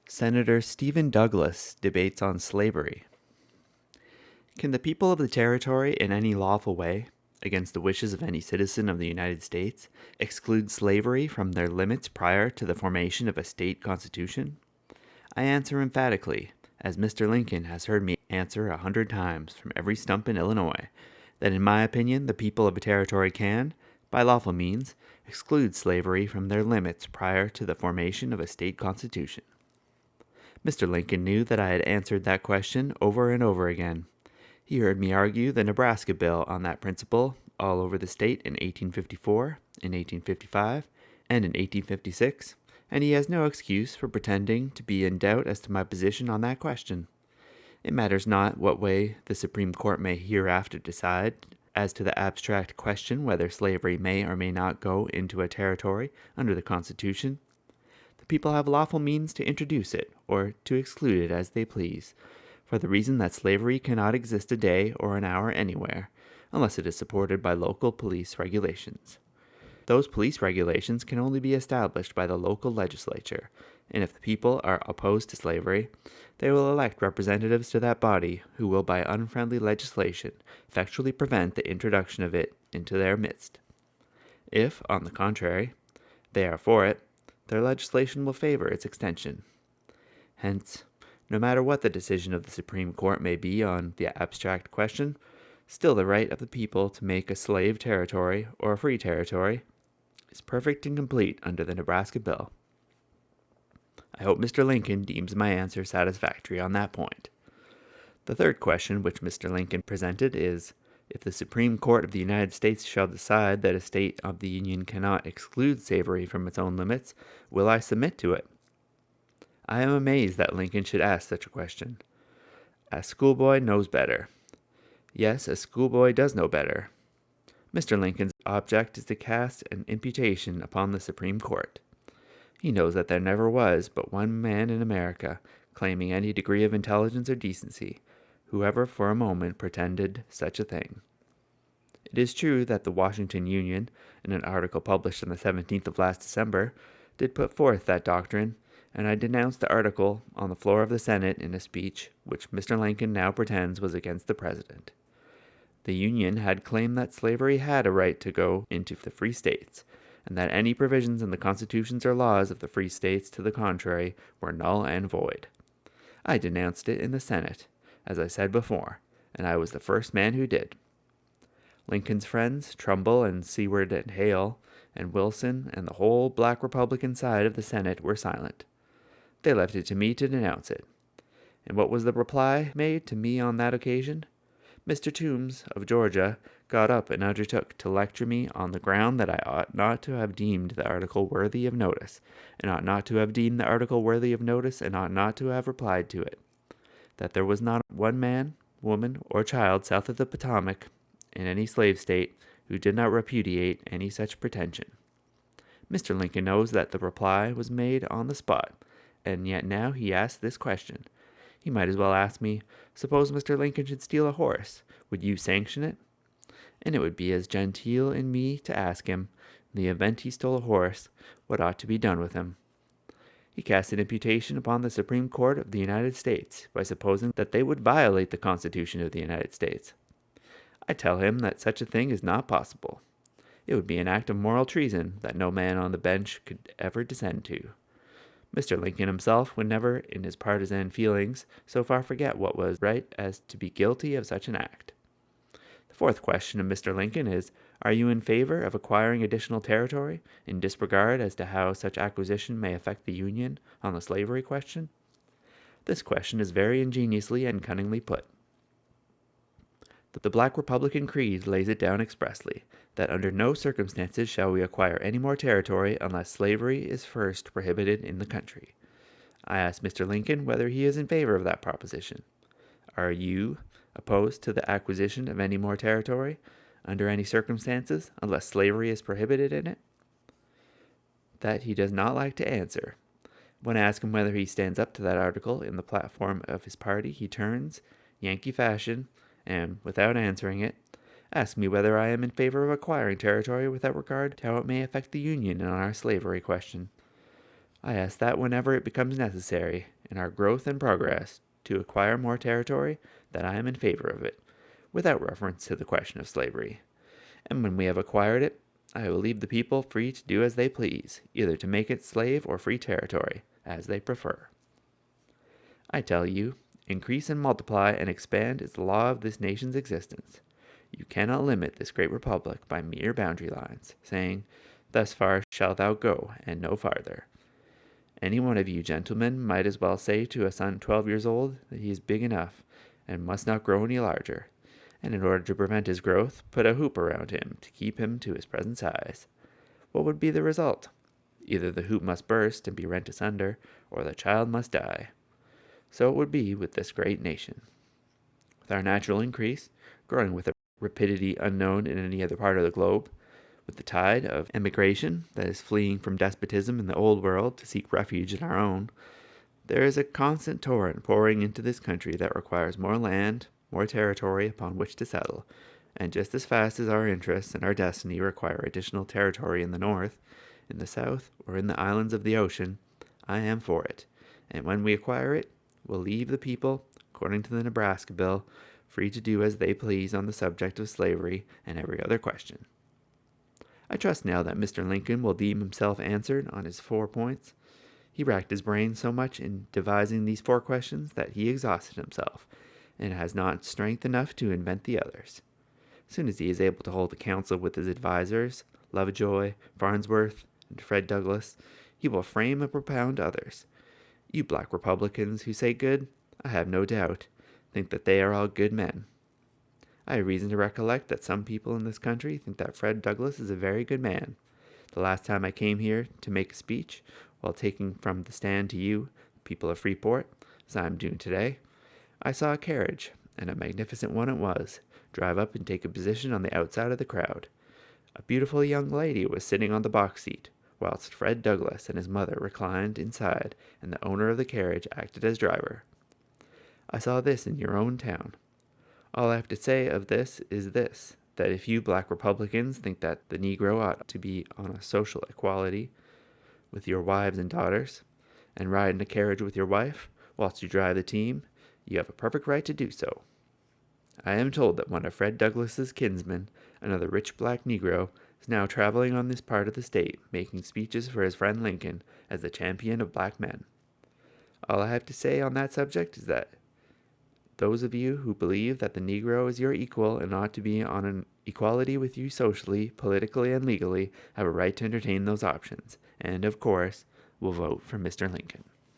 Senator Stephen Douglas debates on slavery. Can the people of the territory, in any lawful way, against the wishes of any citizen of the United States, exclude slavery from their limits prior to the formation of a state constitution? I answer emphatically, as Mr. Lincoln has heard me answer 100 times from every stump in Illinois, that in my opinion the people of a territory can, by lawful means, exclude slavery from their limits prior to the formation of a state constitution. Mr. Lincoln knew that I had answered that question over and over again. He heard me argue the Nebraska bill on that principle all over the state in 1854, in 1855, and in 1856, and he has no excuse for pretending to be in doubt as to my position on that question. It matters not what way the Supreme Court may hereafter decide as to the abstract question whether slavery may or may not go into a territory under the Constitution. The people have lawful means to introduce it or to exclude it as they please, for the reason that slavery cannot exist a day or an hour anywhere, unless it is supported by local police regulations. Those police regulations can only be established by the local legislature, and if the people are opposed to slavery, they will elect representatives to that body who will by unfriendly legislation effectually prevent the introduction of it into their midst. If, on the contrary, they are for it, their legislation will favor its extension. Hence, no matter what the decision of the Supreme Court may be on the abstract question, still the right of the people to make a slave territory or a free territory is perfect and complete under the Nebraska bill. I hope Mr. Lincoln deems my answer satisfactory on that point. The third question which Mr. Lincoln presented is, if the Supreme Court of the United States shall decide that a state of the Union cannot exclude slavery from its own limits, will I submit to it? I am amazed that Lincoln should ask such a question. A schoolboy knows better. Yes, a schoolboy does know better. Mr. Lincoln's object is to cast an imputation upon the Supreme Court. He knows that there never was but one man in America, claiming any degree of intelligence or decency, who ever for a moment pretended such a thing. It is true that the Washington Union, in an article published on the 17th of last December, did put forth that doctrine, and I denounced the article on the floor of the Senate in a speech which Mr. Lincoln now pretends was against the President. The Union had claimed that slavery had a right to go into the free states, and that any provisions in the constitutions or laws of the free states to the contrary were null and void. I denounced it in the Senate, as I said before, and I was the first man who did. Lincoln's friends, Trumbull and Seward and Hale, and Wilson and the whole black Republican side of the Senate were silent. They left it to me to denounce it. And what was the reply made to me on that occasion? Mr. Toombs, of Georgia, got up and undertook to lecture me on the ground that I ought not to have deemed the article worthy of notice, and ought not to have deemed the article worthy of notice, and ought not to have replied to it. That there was not one man, woman, or child south of the Potomac, in any slave state, who did not repudiate any such pretension. Mr. Lincoln knows that the reply was made on the spot, and yet now he asks this question. He might as well ask me, suppose Mr. Lincoln should steal a horse, would you sanction it? And it would be as genteel in me to ask him, in the event he stole a horse, what ought to be done with him. He cast an imputation upon the Supreme Court of the United States by supposing that they would violate the Constitution of the United States. I tell him that such a thing is not possible. It would be an act of moral treason that no man on the bench could ever descend to. Mr. Lincoln himself would never, in his partisan feelings, so far forget what was right as to be guilty of such an act. The fourth question of Mr. Lincoln is, are you in favor of acquiring additional territory, in disregard as to how such acquisition may affect the Union on the slavery question? This question is very ingeniously and cunningly put. The Black Republican Creed lays it down expressly, that under no circumstances shall we acquire any more territory unless slavery is first prohibited in the country. I ask Mr. Lincoln whether he is in favor of that proposition. Are you opposed to the acquisition of any more territory, under any circumstances, unless slavery is prohibited in it? That he does not like to answer. When I ask him whether he stands up to that article in the platform of his party, he turns, Yankee fashion, and, without answering it, asks me whether I am in favor of acquiring territory without regard to how it may affect the Union on our slavery question. I ask that whenever it becomes necessary, in our growth and progress to acquire more territory, that I am in favor of it, without reference to the question of slavery. And when we have acquired it, I will leave the people free to do as they please, either to make it slave or free territory, as they prefer. I tell you, increase and multiply and expand is the law of this nation's existence. You cannot limit this great republic by mere boundary lines, saying, "Thus far shalt thou go, and no farther." Any one of you gentlemen might as well say to a son 12 years old that he is big enough and must not grow any larger, and in order to prevent his growth, put a hoop around him to keep him to his present size. What would be the result? Either the hoop must burst and be rent asunder, or the child must die. So it would be with this great nation. With our natural increase, growing with a rapidity unknown in any other part of the globe, with the tide of emigration that is fleeing from despotism in the old world to seek refuge in our own, there is a constant torrent pouring into this country that requires more land, more territory upon which to settle, and just as fast as our interests and our destiny require additional territory in the north, in the south, or in the islands of the ocean, I am for it, and when we acquire it, we'll leave the people, according to the Nebraska bill, free to do as they please on the subject of slavery and every other question. I trust now that Mr. Lincoln will deem himself answered on his 4 points. He racked his brain so much in devising these 4 questions that he exhausted himself, and has not strength enough to invent the others. As soon as he is able to hold a council with his advisers, Lovejoy, Farnsworth, and Fred Douglass, he will frame and propound others. You black Republicans who say good, I have no doubt, think that they are all good men. I have reason to recollect that some people in this country think that Fred Douglass is a very good man. The last time I came here to make a speech, while taking from the stand to you, people of Freeport, as I am doing today, I saw a carriage, and a magnificent one it was, drive up and take a position on the outside of the crowd. A beautiful young lady was sitting on the box seat, whilst Fred Douglass and his mother reclined inside, and the owner of the carriage acted as driver. I saw this in your own town. All I have to say of this is this, that if you black Republicans think that the Negro ought to be on a social equality with your wives and daughters, and ride in a carriage with your wife, whilst you drive the team, you have a perfect right to do so. I am told that one of Fred Douglass's kinsmen, another rich black Negro, is now traveling on this part of the state, making speeches for his friend Lincoln as the champion of black men. All I have to say on that subject is that those of you who believe that the Negro is your equal and ought to be on an equality with you socially, politically, and legally have a right to entertain those options, and, of course, will vote for Mr. Lincoln.